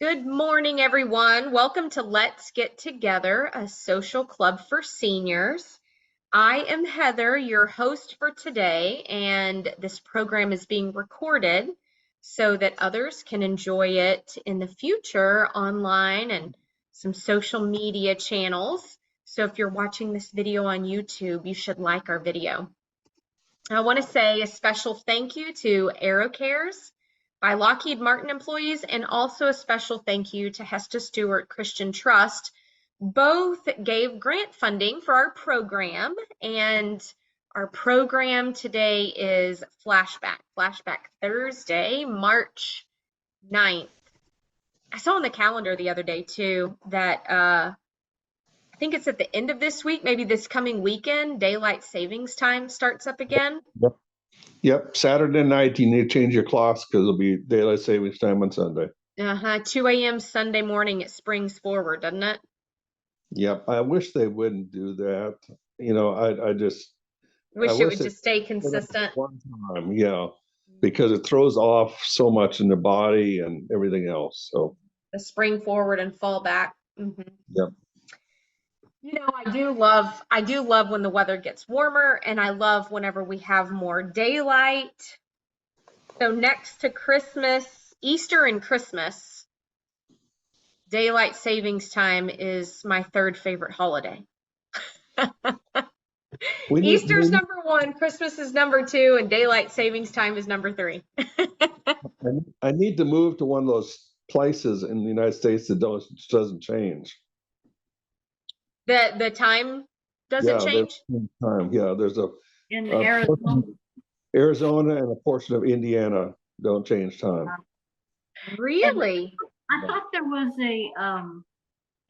Good morning, everyone. Welcome to Let's Get Together, a social club for seniors. I am Heather, your host for today, and this program is being recorded so that others can enjoy it in the future online and some social media channels. So if you're watching this video on YouTube, you should like our video. I want to say a special thank you to AeroCares by Lockheed Martin employees, and also a special thank you to Hesta Stewart Christian Trust. Both gave grant funding for our program, and our program today is Flashback Thursday, March 9th. I saw on the calendar the other day too that I think it's at the end of this week, maybe this coming weekend, daylight savings time starts up again. Yep. Saturday night, you need to change your clocks because it'll be daylight savings time on Sunday. 2 a.m. Sunday morning, it springs forward, doesn't it? Yep. I wish they wouldn't do that. I just wish it would just stay consistent. One time, yeah, because it throws off so much in the body and everything else. So the spring forward and fall back. Mm-hmm. Yep. I do love when the weather gets warmer, and I love whenever we have more daylight. So next to Christmas, Easter and Christmas, daylight savings time is my third favorite holiday. Easter's number one, Christmas is number two, and daylight savings time is number three. I need to move to one of those places in the United States that doesn't change. The time doesn't change? Time. Yeah, there's in Arizona and a portion of Indiana don't change time. Really? I thought there was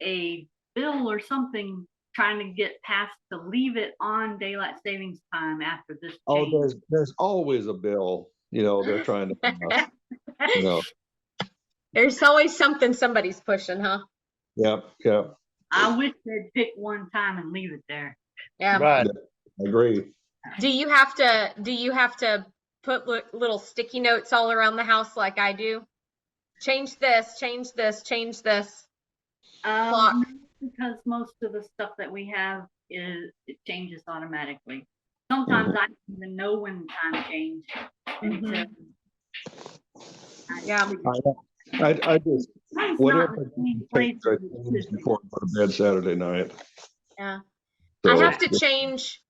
a bill or something trying to get passed to leave it on daylight savings time after this change. Oh, there's always a bill, they're trying to pass. There's always something somebody's pushing, huh? Yep. I wish they'd pick one time and leave it there. Yeah. Right. I agree. Do you have to put little sticky notes all around the house like I do? Change this, change this, change this. Clock. Because most of the stuff that we have it changes automatically. Sometimes I don't even know when the time changed. Yeah. I just whatever before I go to bed Saturday night. Yeah. So, I have to change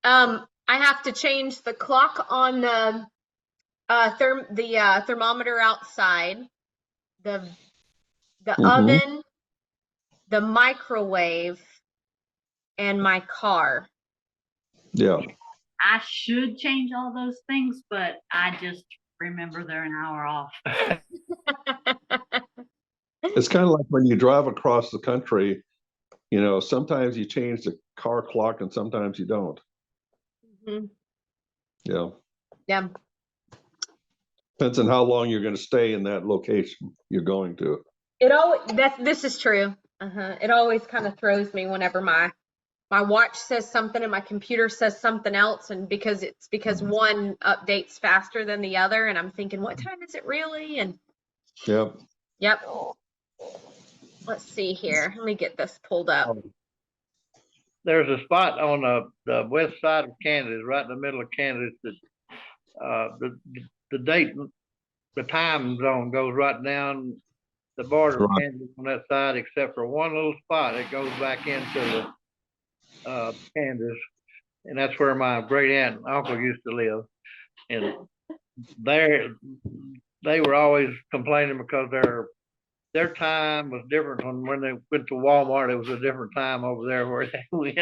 the clock on the thermometer outside, the oven, the microwave, and my car. Yeah. I should change all those things, but I just remember they're an hour off. It's kind of like when you drive across the country, sometimes you change the car clock and sometimes you don't. Yeah. Depends on how long you're going to stay in that location you're going to. This is true. It always kind of throws me whenever my watch says something and my computer says something else, and because one updates faster than the other, and I'm thinking, what time is it really? And Yep. Let's see here. Let me get this pulled up. There's a spot on the west side of Kansas, right in the middle of Kansas, that the date, the time zone goes right down the border of Kansas on that side, except for one little spot that goes back into the Kansas, and that's where my great aunt and uncle used to live. And they were always complaining because their time was different when they went to Walmart. It was a different time over there where they went.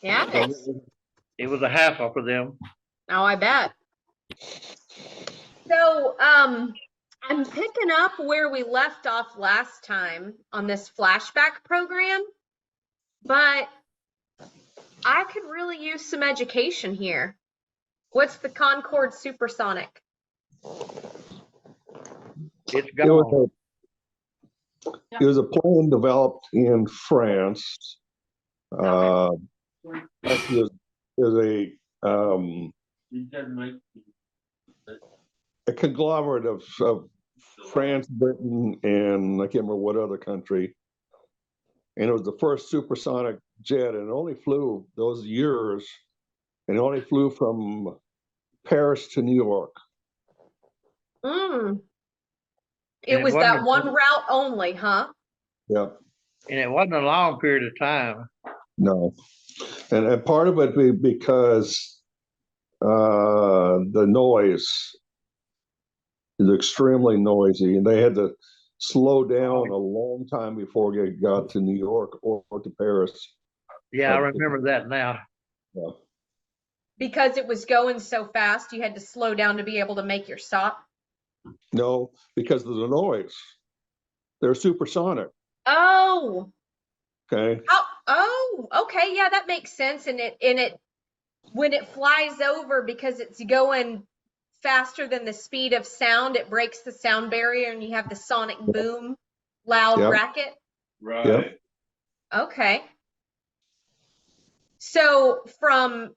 Yeah. So it was a hassle for them. Oh, I bet. So I'm picking up where we left off last time on this flashback program, but I could really use some education here. What's the Concorde Supersonic? It's gone. It was a plane developed in France. It was a a conglomerate of France, Britain, and I can't remember what other country. And it was the first supersonic jet, and it only flew those years, and it only flew from Paris to New York. Mm. And It it was wasn't that one route only, huh? Yeah, and it wasn't a long period of time. no. And part of it because the noise is extremely noisy, and they had to slow down a long time before they got to New York or to Paris. Yeah, I remember that now. Yeah. Because it was going so fast, you had to slow down to be able to make your stop. No, because of the noise. They're supersonic. Oh, Okay. oh, okay, yeah, that makes sense. And it when it flies over, because it's going faster than the speed of sound, it breaks the sound barrier, and you have the sonic boom, loud Yep. racket. Right. Yep. Okay. So from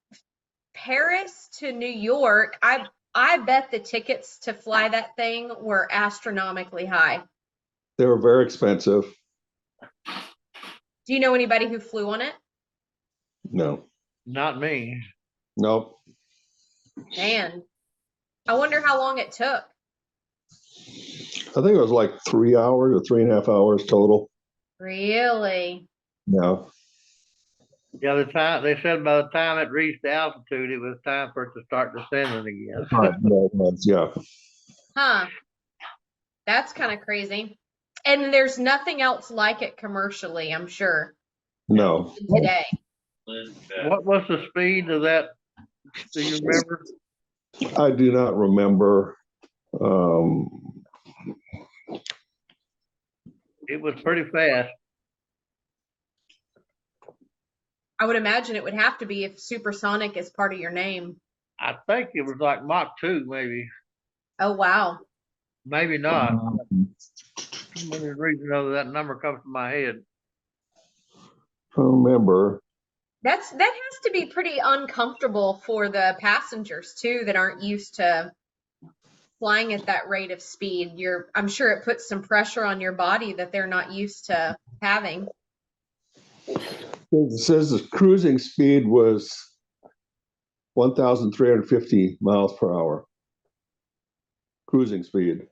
Paris to New York, I bet the tickets to fly that thing were astronomically high. They were very expensive. Do you know anybody who flew on it? No. Not me. Nope. Man, I wonder how long it took. I think it was like 3 hours or 3.5 hours total. Really? Yeah. Yeah, the time they said by the time it reached altitude, it was time for it to start descending again. Right. Yeah, it was, yeah. Huh. That's kind of crazy. And there's nothing else like it commercially, I'm sure, No. today. What was the speed of that? Do you remember? I do not remember. It was pretty fast. I would imagine it would have to be if supersonic is part of your name. I think it was like Mach 2, maybe. Oh, wow. Maybe not. For some reason or other, that number comes to my head. I remember. That has to be pretty uncomfortable for the passengers too, that aren't used to flying at that rate of speed. I'm sure it puts some pressure on your body that they're not used to having. It says the cruising speed was 1,350 miles per hour. Cruising speed.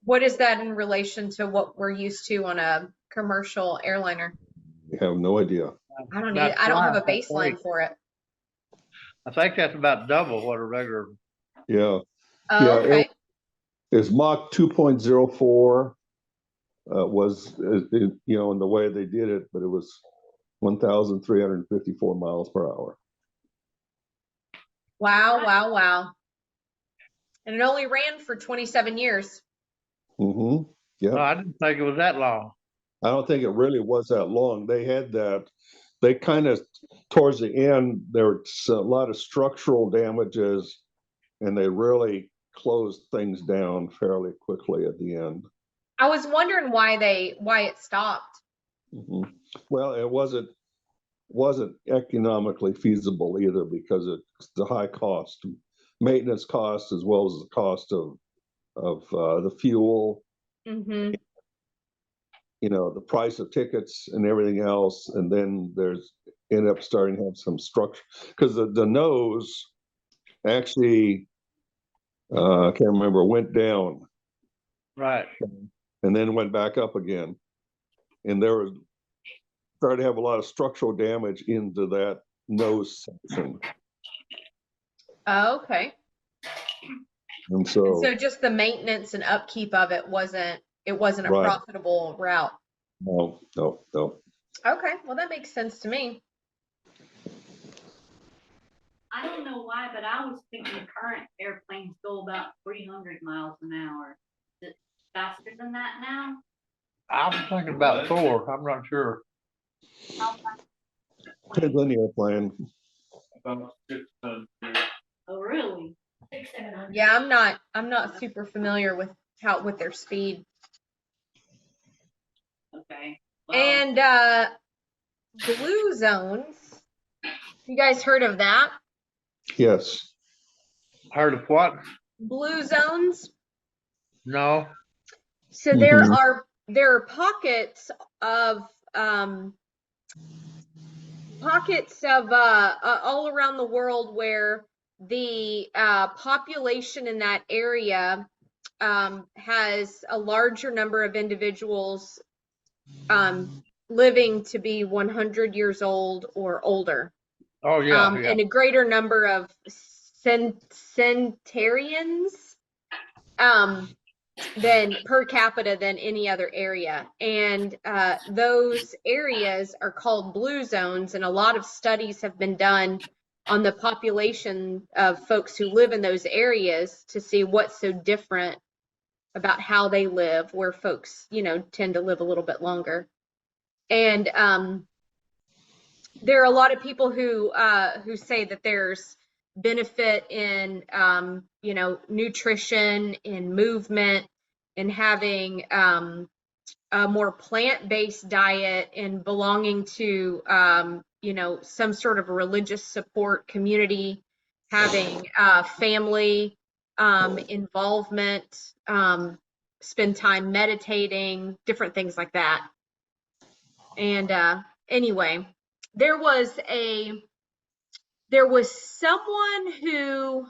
What is that in relation to what we're used to on a commercial airliner? I have no idea. I don't have a twice, baseline for it. I think that's about double what a regular. Yeah. Oh, Yeah, okay. It's Mach 2.04 was, in the way they did it, but it was 1,354 miles per hour. Wow, wow, wow. And it only ran for 27 years. Mm-hmm. Yeah. No, I didn't think it was that long. I don't think it really was that long. They had that. They kind of, towards the end, there was a lot of structural damages, and they really closed things down fairly quickly at the end. I was wondering why it stopped. Mm-hmm. Well, it wasn't economically feasible either, because it's the high cost, maintenance cost, as well as the cost of the fuel. Mm-hmm. The price of tickets and everything else, and then ended up starting to have some structure, because the nose actually, I can't remember, went down Right. and then went back up again, and there was started to have a lot of structural damage into that nose section. Oh, okay. And so just the maintenance and upkeep of it wasn't a Right. profitable route. no. Okay, well that makes sense to me. I don't know why, but I was thinking current airplanes go about 300 miles an hour. Is it faster than that now? I was thinking about 4. I'm not sure. How fast? Depends on the airplane. About 600. Oh, really? Yeah, I'm not super familiar with their speed. Okay. Well, And blue zones. You guys heard of that? Yes. Heard of what? blue zones? No. So Mhm. there are pockets of all around the world where the population in that area has a larger number of individuals living to be 100 years old or older, Oh, yeah, yeah. and a greater number of centenarians than per capita than any other area. And those areas are called blue zones, and a lot of studies have been done on the population of folks who live in those areas to see what's so different about how they live, where folks, tend to live a little bit longer. And there are a lot of people who say that there's benefit in nutrition, in movement, in having a more plant-based diet, and belonging to some sort of religious support community, having family involvement, spend time meditating, different things like that. And anyway, there was someone who,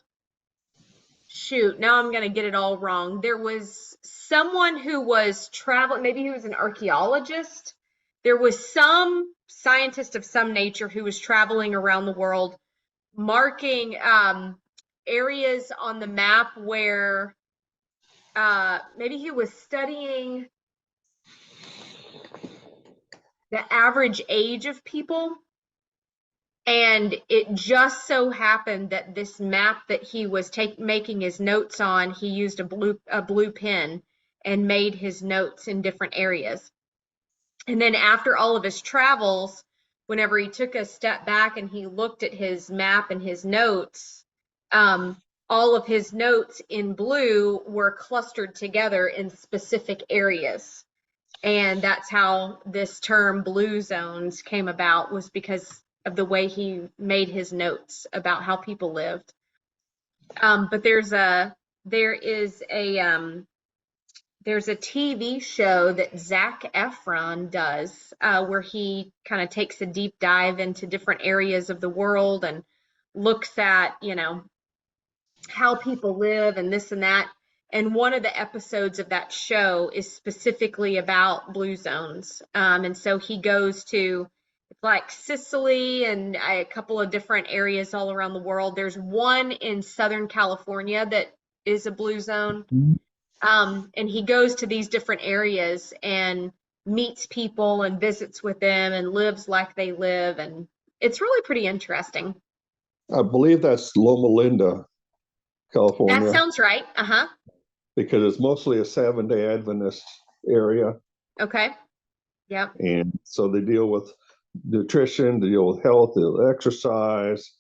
shoot, now I'm going to get it all wrong. There was someone who was traveling, maybe he was an archaeologist. There was some scientist of some nature who was traveling around the world, marking areas on the map where maybe he was studying the average age of people. And it just so happened that this map that he was making his notes on, he used a blue pen and made his notes in different areas. And then after all of his travels, whenever he took a step back and he looked at his map and his notes, all of his notes in blue were clustered together in specific areas. And that's how this term blue zones came about, was because of the way he made his notes about how people lived. But there's a TV show that Zac Efron does where he kind of takes a deep dive into different areas of the world and looks at, how people live and this and that. And one of the episodes of that show is specifically about blue zones. And so he goes to like Sicily and a couple of different areas all around the world. There's one in Southern California that is a blue zone. And he goes to these different areas and meets people and visits with them and lives like they live. And it's really pretty interesting. I believe that's Loma Linda, That California, sounds right. Uh-huh. because it's mostly a Seventh-day Adventist area. Okay. Yep. And so they deal with nutrition, they deal with health, exercise,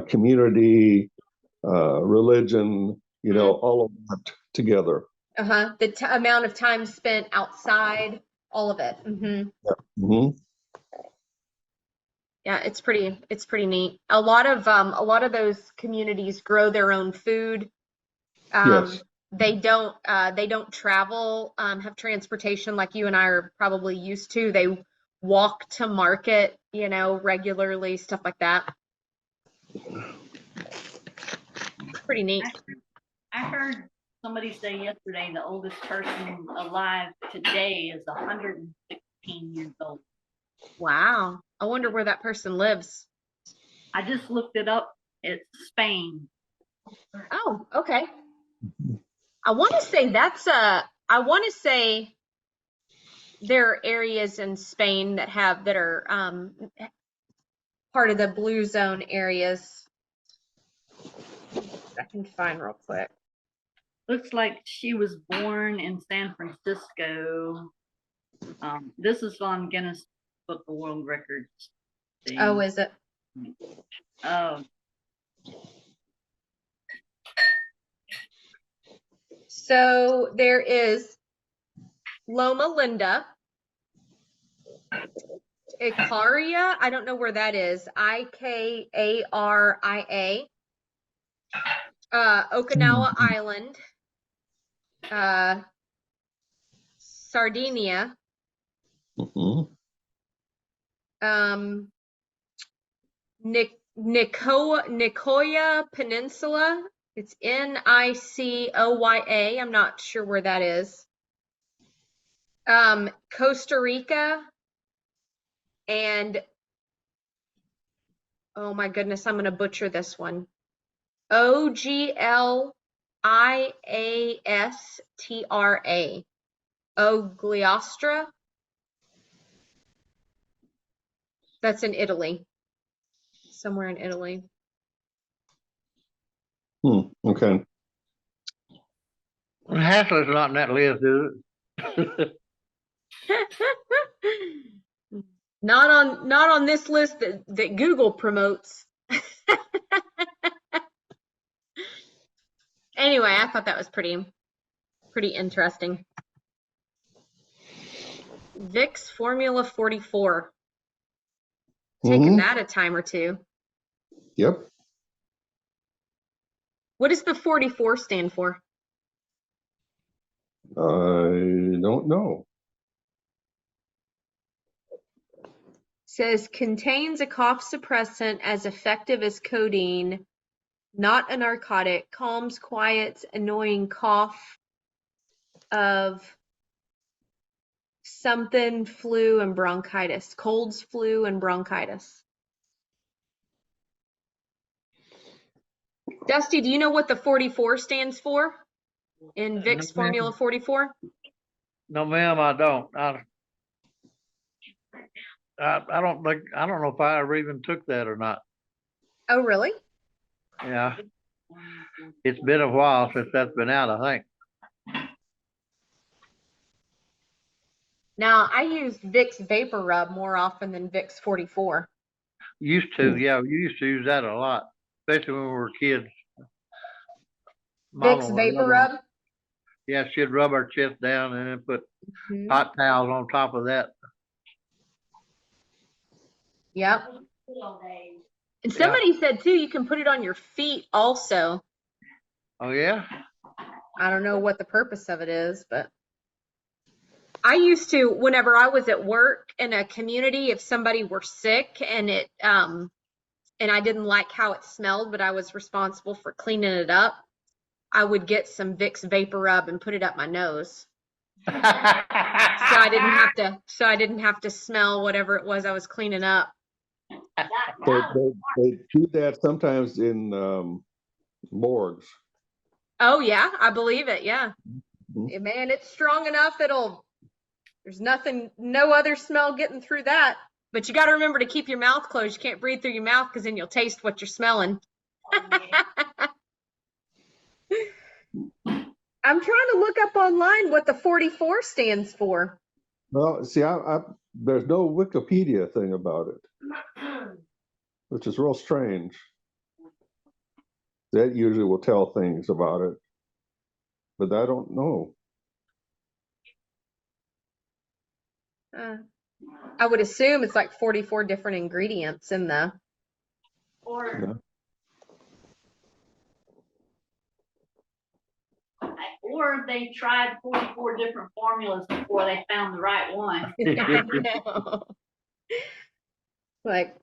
community, religion, all of that together. Uh-huh. The amount of time spent outside, all of it. Hmm. Yeah, it's pretty neat. A lot of those communities grow their own food. Yes. They don't travel, have transportation like you and I are probably used to. They walk to market, regularly, stuff like that. Pretty neat. I heard somebody say yesterday the oldest person alive today is 116 years old. Wow. I wonder where that person lives. I just looked it up. It's Spain. Oh, okay. I want to say there are areas in Spain that are part of the blue zone areas. I can find real quick. Looks like she was born in San Francisco. This is on Guinness Book of World Records. Oh, is it? So there is Loma Linda, Icaria. I don't know where that is. Ikaria. Okinawa Island, Sardinia, Mhm. Nicoya Peninsula. It's Nicoya. I'm not sure where that is. Costa Rica, and oh my goodness, I'm going to butcher this one. Ogliastra. Ogliastra. That's in Italy. Somewhere in Italy. Okay. Hassler's not in that list, is it? Not on this list that Google promotes. Anyway, I thought that was pretty interesting. Vicks Formula 44. Taking that a time or two. Yep. What does the 44 stand for? I don't know. Says contains a cough suppressant as effective as codeine, not a narcotic, calms, quiets, annoying cough of something, flu, and bronchitis. Colds, flu, and bronchitis. Dusty, do you know what the 44 stands for in Vicks Formula 44? No, ma'am, I don't. I don't think, I don't know if I ever even took that or not. Oh, really? Yeah. It's been a while since that's been out, I think. Now, I use Vicks Vapor Rub more often than Vicks 44. Used to, yeah, we used to use that a lot, especially when we were kids. Mama Vicks would Vapor rub Rub? Yeah, she'd rub our chest down and then put Mhm. hot towels on top of that. Yep. And somebody said too, you can put it on your feet also. Oh, yeah? I don't know what the purpose of it is, but I used to, whenever I was at work in a community, if somebody were sick and and I didn't like how it smelled, but I was responsible for cleaning it up, I would get some Vicks Vapor Rub and put it up my nose. So I didn't have to smell whatever it was I was cleaning up. They do that sometimes in morgues. Oh yeah, I believe it. Yeah. Mhm. Man, it's strong enough there's no other smell getting through that. But you got to remember to keep your mouth closed. You can't breathe through your mouth because then you'll taste what you're smelling. I'm trying to look up online what the 44 stands for. Well, see, there's no Wikipedia thing about it, which is real strange. That usually will tell things about it, but I don't know. I would assume it's like 44 different ingredients in the. Or they tried 44 different formulas before they found the right one. I know. Like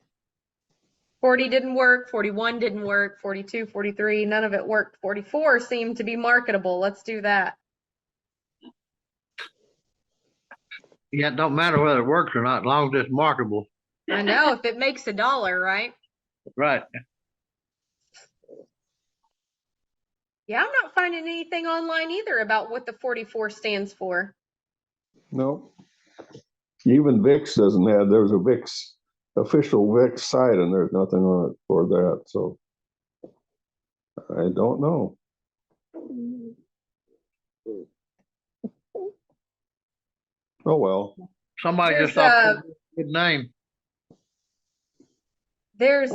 40 didn't work, 41 didn't work, 42, 43, none of it worked. 44 seemed to be marketable. Let's do that. Yeah, it don't matter whether it works or not, as long as it's marketable. I know, if it makes $1, right? Right. Yeah, I'm not finding anything online either about what the 44 stands for. No. Even Vicks doesn't have, there's a Vicks, official Vicks site, and there's nothing on it for that. So I don't know. Oh, well. Somebody There's just thought a good name. There's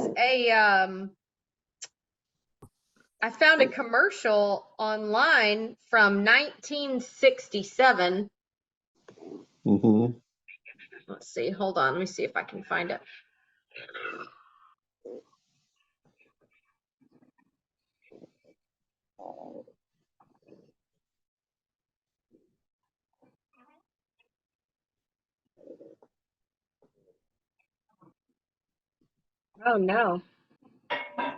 I found a commercial online from 1967. Mm-hmm. Let's see, hold on, let me see if I can find it. Oh no.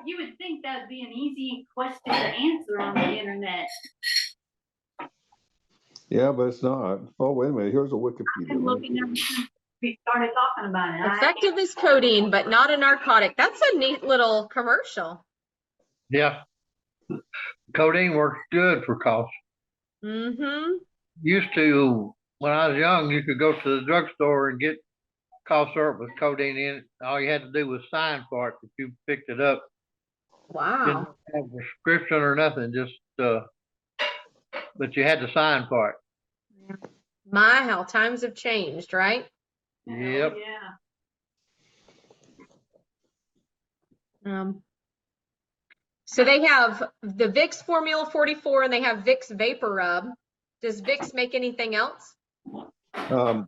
You would think that'd be an easy question to answer on the internet. Yeah, but it's not. Oh, wait a minute. Here's a I've Wikipedia been link. looking ever since we started talking about it. Effective as codeine, but not a narcotic. That's a neat little commercial. Yeah. Codeine works good for cough. Mm-hmm. Used to, when I was young, you could go to the drugstore and get cough syrup with codeine in it. All you had to do was sign for it if you picked it up. Didn't Wow. have a prescription or nothing, just but you had to sign for it. My, how times have changed, right? Yep. Yeah. So they have the Vicks Formula 44 and they have Vicks Vapor Rub. Does Vicks make anything else? Yeah,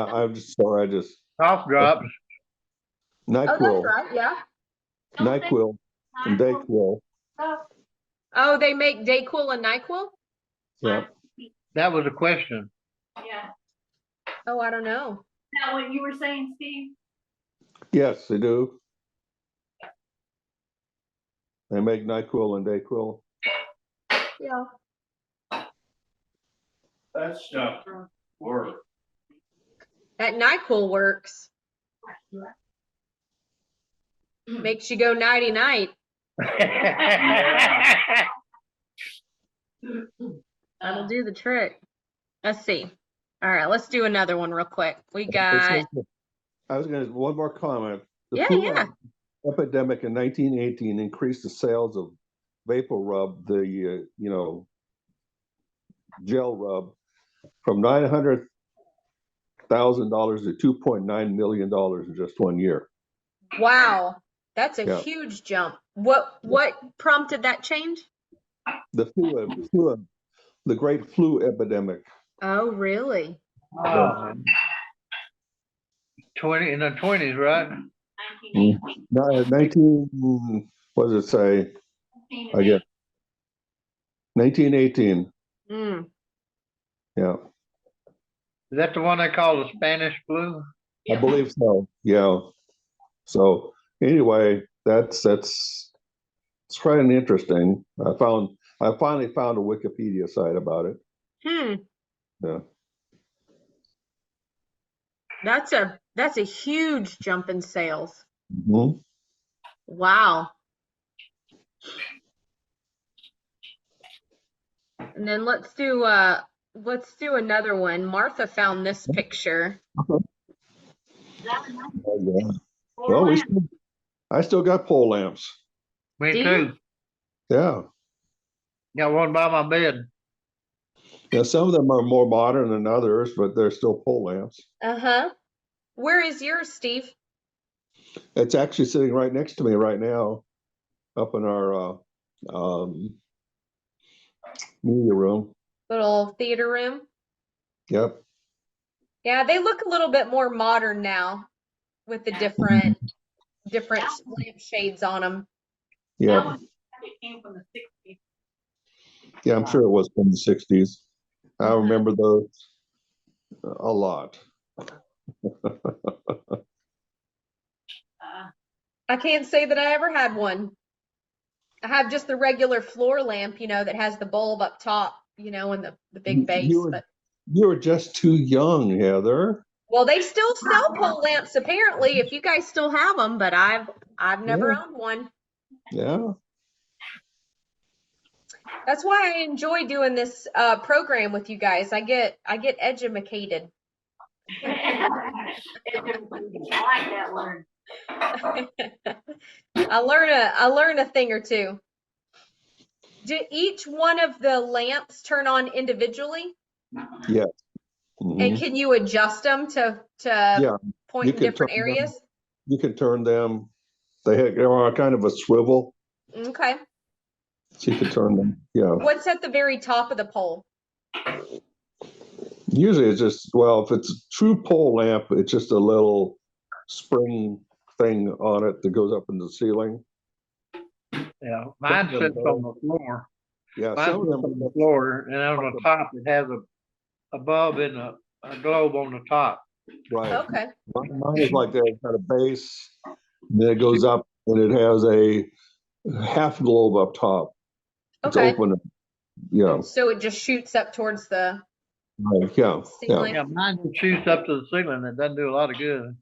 I'm just sorry. I just Cough drops. Oh, that's NyQuil, right. Yeah. NyQuil, and Dayquil. Oh, they make Dayquil and NyQuil? Yeah, That was a question. Yeah. Oh, I don't know. Is that what you were saying, Steve? yes, they do. They make NyQuil and Dayquil. Yeah. That stuff works. That NyQuil works. Makes you go nighty night. That'll do the trick. Let's see. All right, let's do another one real quick. We got, I was going to, one more comment. The yeah, flu yeah. epidemic in 1918 increased the sales of vapor rub, the, gel rub, from $900,000 to $2.9 million in just 1 year. Wow. That's a Yeah. huge jump. What prompted that change? The the great flu epidemic. Oh, really? Oh, 20 in the 20s, right? 19, what does it say? I guess 1918. Mm. Yeah, Is that the one they call the Spanish flu? I believe so. Yeah. So anyway, that's it's quite interesting. I finally found a Wikipedia site about it. Yeah. That's a huge jump in sales. Mhm. Wow. And then let's do another one. Martha found this picture. Oh, yeah. Well, I still got pole lamps. Me Do you? too. Yeah. Got one by my bed. Yeah, some of them are more modern than others, but they're still pole lamps. Uh-huh. Where is yours, Steve? It's actually sitting right next to me right now, up in our media room. Little theater room? Yep. Yeah, they look a little bit more modern now with the different lamp shades on them. Yeah. That one came from the 60s. Yeah, I'm sure it was from the 60s. I remember those a lot. I can't say that I ever had one. I have just the regular floor lamp, that has the bulb up top, and the big base. You were just too young, Heather. Well, they still sell pole lamps apparently, if you guys still have them, but I've never owned one. Yeah. That's why I enjoy doing this program with you guys. I get edumacated. I like that word. I learn a thing or two. Do each one of the lamps turn on individually? Yes. And can you adjust them to point in different areas? You can turn them. They are kind of a swivel. Okay. So you can turn them. Yeah. What's at the very top of the pole? Usually it's just, well, if it's a true pole lamp, it's just a little spring thing on it that goes up in the ceiling. Yeah, mine sits on the floor. Yeah, Mine some of sits them on the floor, and on the top it has a bulb and a globe on the top. right. Okay. Mine is like that, kind of base, Then it goes up and it has a half globe up top. It's Okay. open. Yeah. So it just shoots up towards the Right. Yeah. ceiling. Yeah, mine just shoots up to the ceiling. It doesn't do a lot of good.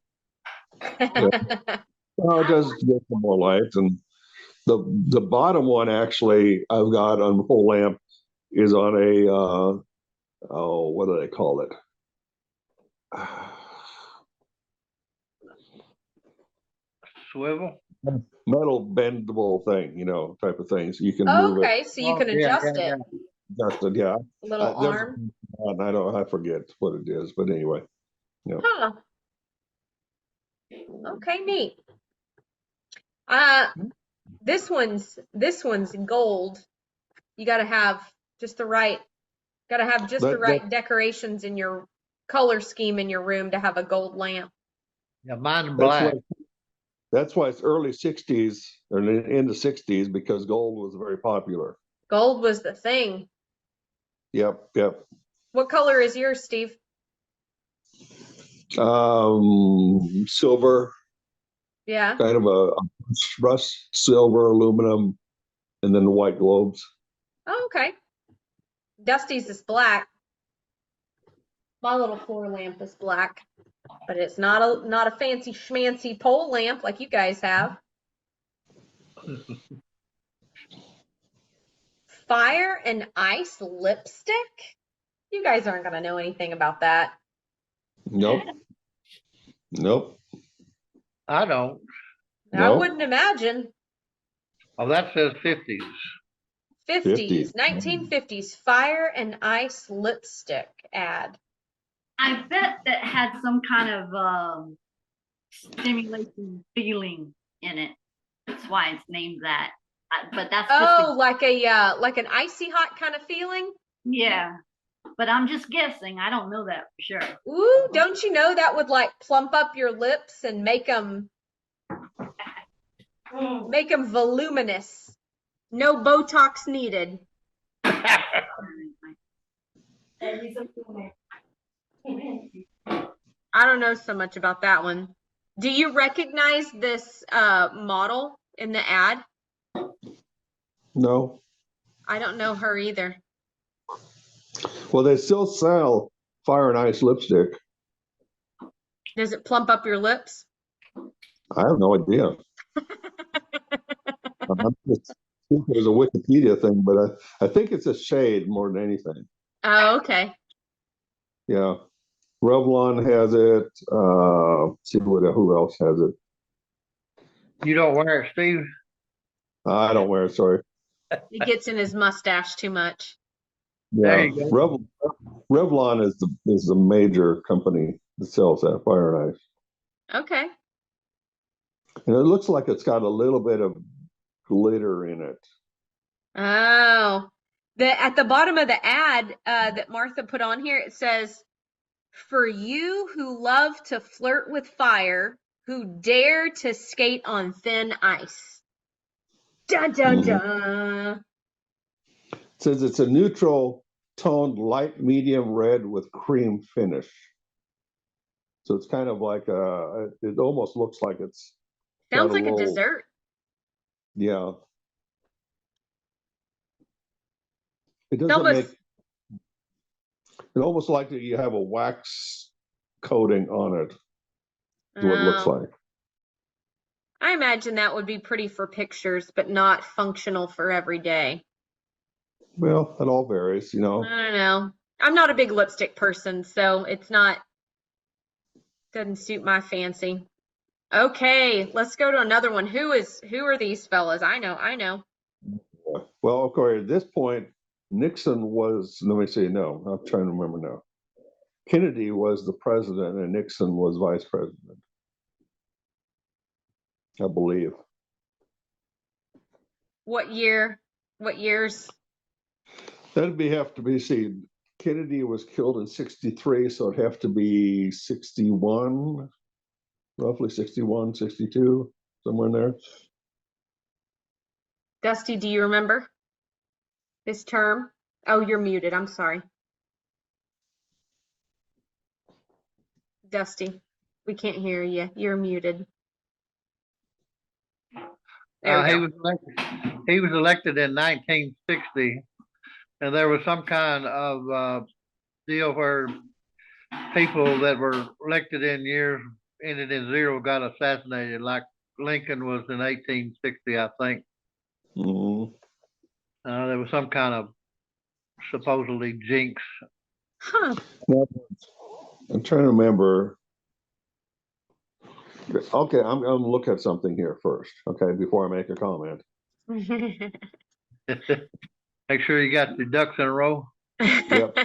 Well, it does get some more light. And the bottom one actually I've got on the whole lamp is on a what do they call it? Swivel. Metal bendable thing, type of thing. So you can move it, Okay, so you Oh, can yeah, adjust yeah, it. adjust it. Yeah. Little There's arm. I forget what it is, but anyway. Huh. Okay, neat. Uh, this one's gold. You gotta have just the right, That decorations in your color scheme in your room to have a gold lamp. yeah. Mine's that's black. why that's why it's early '60s or in the '60s because gold was very popular. Gold was the thing. Yep, yep. What color is yours, Steve? Silver, Yeah. kind of a rust silver, aluminum, and then the white globes. Oh, okay. Dusty's is black. My little floor lamp is black, but it's not a fancy schmancy pole lamp like you guys have. Fire and ice lipstick? You guys aren't gonna know anything about that. Nope, nope, I don't. I nope. wouldn't imagine. Oh, that says 50s. 50s, 50s. 1950s fire and ice lipstick ad. I bet that had some kind of stimulation feeling in it. That's why it's named that. But that's just Oh, like an icy hot kind of feeling? yeah. But I'm just guessing. I don't know that for sure. Ooh, don't you know that would like plump up your lips and make them voluminous. No Botox needed. I don't know so much about that one. Do you recognize this model in the ad? No. I don't know her either. Well, they still sell fire and ice lipstick. Does it plump up your lips? I have no idea. I think there's a Wikipedia thing, but I think it's a shade more than anything. Oh, okay. Yeah. Revlon has it. See who else has it. You don't wear it, Steve? I don't wear it, sorry. It gets in his mustache too much. There Yeah. you go. Revlon is the major company that sells that fire and ice. Okay. And it looks like it's got a little bit of glitter in it. Oh, at the bottom of the ad that Martha put on here, it says, "For you who love to flirt with fire, who dare to skate on thin ice." Dun dun dun. It says it's a neutral toned light medium red with cream finish. So it's kind of like it almost looks like it's Sounds got like a little, dessert. yeah. It It's doesn't almost, it almost like that you have a wax coating on it, is what it looks oh, like. I imagine that would be pretty for pictures, but not functional for every day. Well, it all varies, I don't know. I'm not a big lipstick person, so doesn't suit my fancy. Okay, let's go to another one. Who are these fellas? I know. Well, okay, at this point, Nixon was, let me see, no, I'm trying to remember now. Kennedy was the president and Nixon was vice president, I believe. What year? What years? Have to be, see, Kennedy was killed in 63, so it'd have to be 61, roughly 61, 62, somewhere in there. Dusty, do you remember this term? Oh, you're muted. I'm sorry. Dusty, we can't hear you. You're muted. There we He go. was elected in 1960, and there was some kind of deal where people that were elected in years ended in zero got assassinated, like Lincoln was in 1860, I think. Mhm. There was some kind of supposedly jinx. Huh. Now, I'm trying to remember. Okay, I'm going to look at something here first, okay, before I make a comment. Make sure you got your ducks in a row. Yep.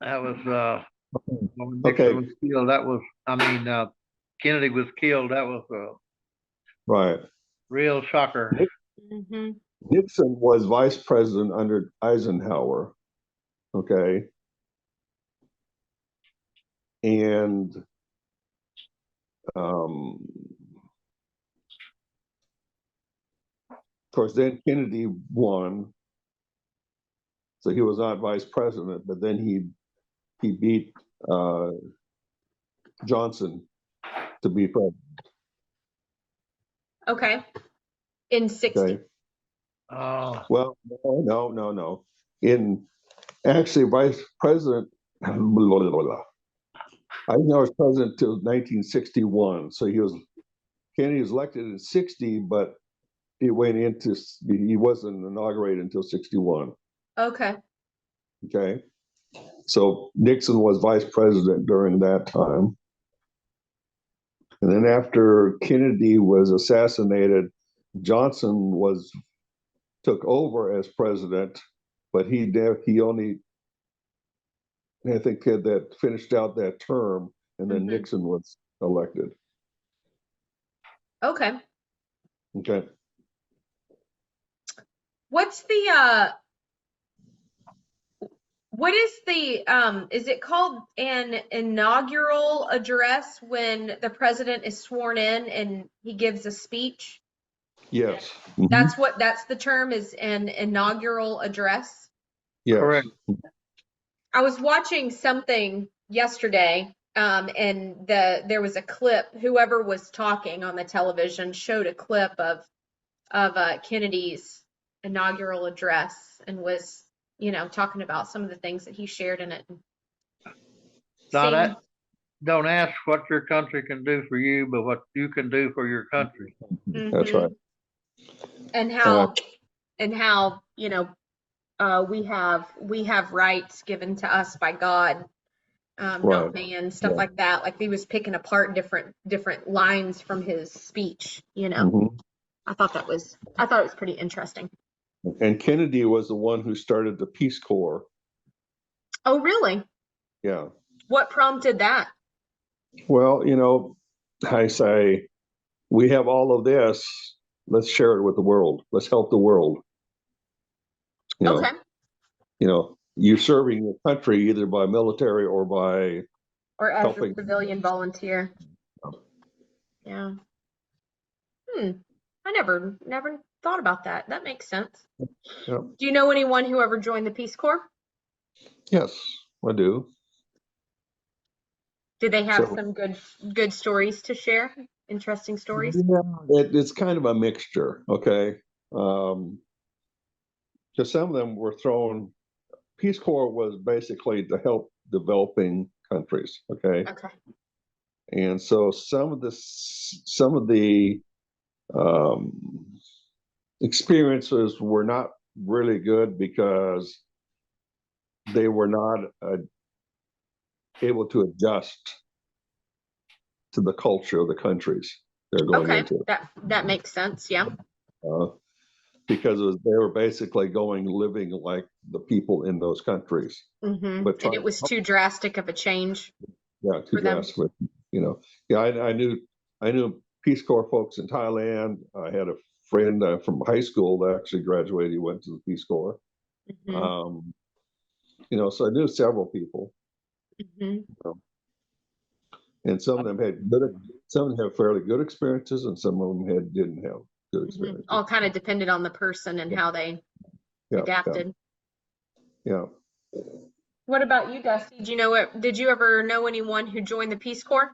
That was when Nixon Okay. was killed. Kennedy was killed. That was a Right. real shocker. Mhm. Nixon was vice president under Eisenhower, okay? And of course, then Kennedy won, so he was not vice president, but then he beat Johnson to be president, Okay. In 60. okay? Oh, Well, no. In actually, vice president, Eisenhower was president till 1961, so Kennedy was elected in 60, but he wasn't inaugurated until 61. Okay. Okay. So Nixon was vice president during that time. And then after Kennedy was assassinated, Johnson took over as president, but he only, I think, had that finished out that term, and then Nixon was elected. Okay. Okay. What's what is is it called an inaugural address when the president is sworn in and he gives a speech? Yes. Mhm. That's the term, is an inaugural address. Yes. correct. I was watching something yesterday, and there was a clip. Whoever was talking on the television showed a clip of Kennedy's inaugural address and was, talking about some of the things that he shared in it. Don't ask what your country can do for you, but what you can do for your country. That's right. And how we have rights given to us by God, Right. not man, stuff Yeah. like that. Like he was picking apart different lines from his speech. Mhm. I thought it was pretty interesting. And Kennedy was the one who started the Peace Corps. Oh, really? Yeah. What prompted that? Well, I say, we have all of this. Let's share it with the world. Let's help the world. Okay. You're serving your country either by military or by Or as helping. a civilian volunteer. Yeah. I never thought about that. That makes sense. Yeah. Do you know anyone who ever joined the Peace Corps? Yes, I do. Do they have So, some good stories to share? Interesting stories? yeah, it's kind of a mixture, okay? Because some of them were thrown. Peace Corps was basically to help developing countries, okay? Okay. And so some of the experiences were not really good because they were not able to adjust to the culture of the countries they're going Okay. into. That makes sense. Yeah. Because they were basically living like the people in those countries. But And it was too drastic of a change. Yeah, too for them. drastic. Yeah, I knew Peace Corps folks in Thailand. I had a friend from high school that actually graduated. He went to the Peace Corps. So I knew several people. And some of them had fairly good experiences, and some of them didn't have good experiences. All kind of depended on the person and how they yeah, adapted. yeah. What about you, Dusty? Did you ever know anyone who joined the Peace Corps?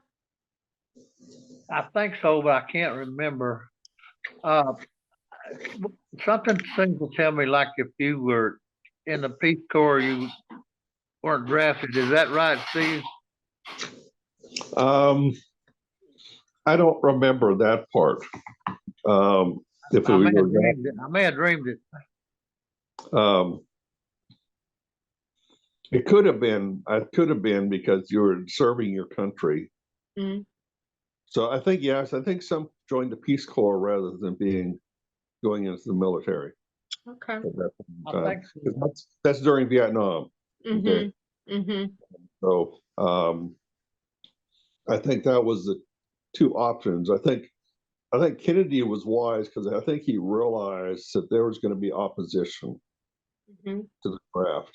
I think so, but I can't remember. Uh, something seems to tell me like if you were in the Peace Corps, you weren't drafted. Is that right, Steve? I don't remember that part. If I we may were, have dreamed it. I may have dreamed it. it could have been. It could have been because you were serving your country. Mm, So I think yes. I think some joined the Peace Corps rather than going into the military okay. at that I time. think so. That's during Vietnam. Okay. Mm-hmm. Mm-hmm. So I think that was the two options. I think Kennedy was wise because I think he realized that there was going to be opposition Mm-hmm. to the draft.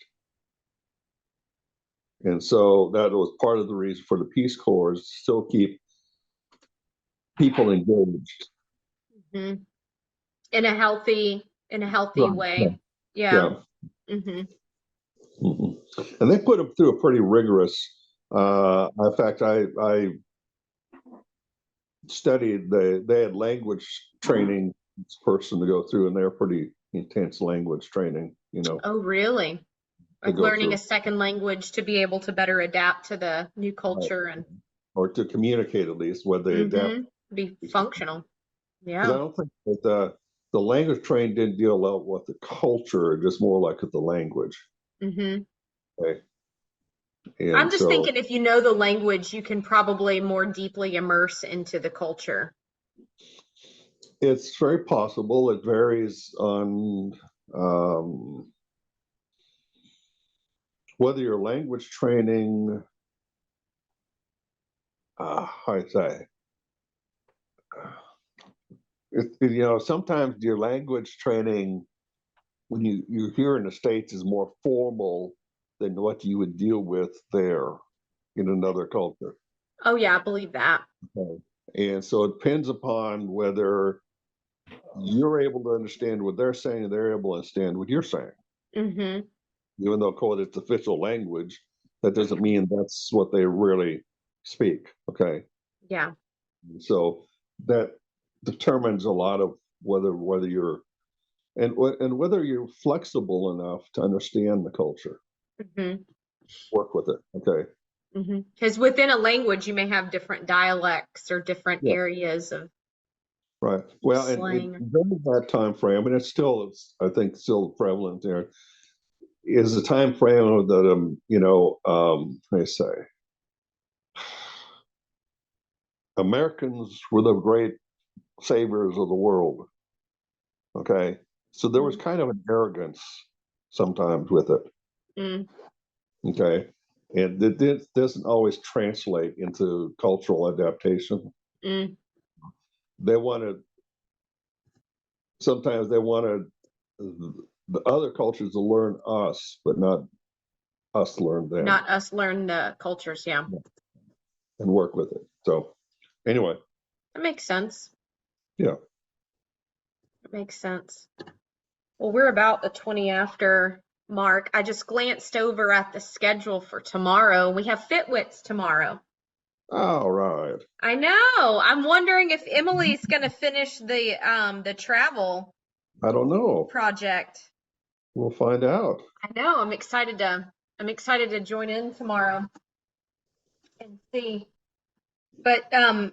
And so that was part of the reason for the Peace Corps is to still keep people engaged. Mm-hmm. In a healthy Right. way. Yeah. Mm-hmm. And they put them through a pretty rigorous. In fact, I studied. They had language training person to go through, and they're pretty intense language training. Oh, really? To Like go learning a through, second language to be able to better adapt to the new culture and or to communicate at least, whether they adapt. be functional. Because I Yeah. don't think that the language training didn't deal a lot with the culture, just more like with the language. Mm-hmm. Okay. I'm And just so thinking if you know the language, you can probably more deeply immerse into the culture. it's very possible. It varies on um, whether your language training, how I say, sometimes your language training, when you're here in the States, is more formal than what you would deal with there in another culture. Oh yeah, I believe that. Okay. And so it depends upon whether you're able to understand what they're saying and they're able to understand what you're saying. Mm-hmm. Even though call it official language, that doesn't mean that's what they really speak. Okay. Yeah. So that determines a lot of whether you're and whether you're flexible enough to understand the culture, Mm-hmm. work with it. Okay. Mm-hmm. Because within a language, you may have different dialects or different Yeah. areas of Right. Well, and slang. during that time frame, and it's I think still prevalent there, is the time frame that I say Americans were the great saviors of the world. Okay. So there was kind of an arrogance sometimes with it. Mm, Okay. And it doesn't always translate into cultural adaptation. mm, They wanted, sometimes they wanted the other cultures to learn us, but not us learn them not us learn the cultures. Yeah, and work with it. So anyway, that makes sense. yeah. That makes sense. Well, we're about the 20 after mark. I just glanced over at the schedule for tomorrow. We have Fitwits tomorrow. All right. I know. I'm wondering if Emily's going to finish the travel I don't know. project. We'll find out. I know. I'm excited to join in tomorrow and see. But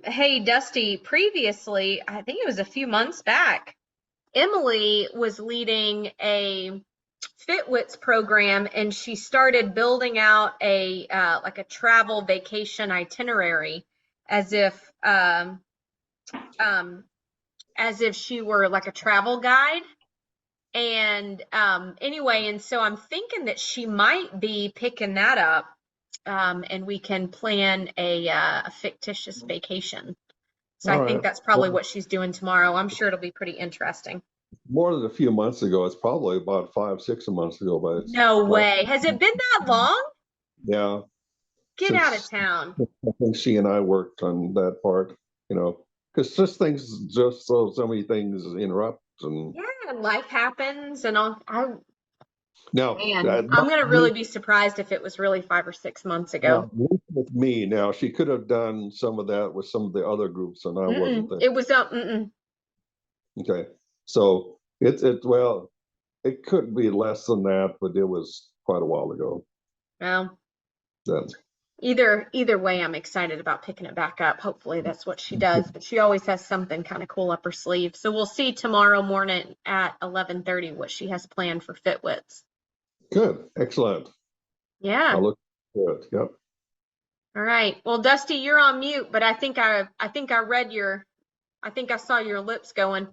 hey, Dusty, previously, I think it was a few months back, Emily was leading a Fitwits program, and she started building out a like a travel vacation itinerary, as if she were like a travel guide. And anyway, and so I'm thinking that she might be picking that up, and we can plan a fictitious vacation. So All I think right. that's probably Well, what she's doing tomorrow. I'm sure it'll be pretty interesting. more than a few months ago. It's probably about 5, 6 months ago, but it's No like, way. Has it been that long? yeah, Get out of since town. I think she and I worked on that part, because so many things interrupt and Yeah, and life happens and all. Now, Man, I'm gonna really be surprised if it was really 5 or 6 months ago. with me now, she could have done some of that with some of the other groups, and I wasn't there. It was Okay, so well, it could be less than that, but it was quite a while ago. well, Then. either way, I'm excited about picking it back up. Hopefully that's what she does, but she always has something kind of cool up her sleeve. So we'll see tomorrow morning at 11:30 what she has planned for Fitwits. Good, excellent. Yeah. I'll look good. Yep. All right. Well, Dusty, you're on mute, but I think I saw your lips going.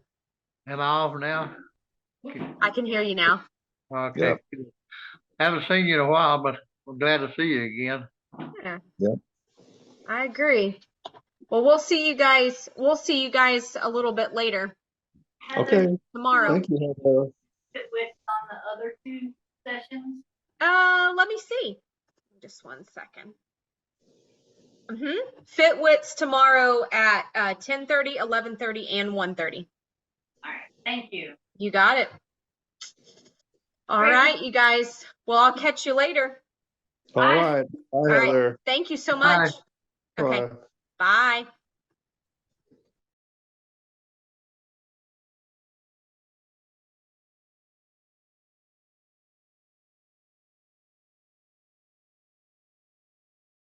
Am I off now? I can hear you now. Okay. Haven't seen you in a while, but I'm glad to see you again. Yeah. I agree. Well, we'll see you guys a little bit later. Okay. Tomorrow. Thank you, Heather. Fitwit on the other 2 sessions. Let me see. Just one second. Fitwits tomorrow at 10:30, 11:30, and 1:30. All right, thank you. You got it. All right, you guys. Well, I'll catch you later. All right. Bye, All right. Heather. Thank you so much. Bye. Okay. Bye.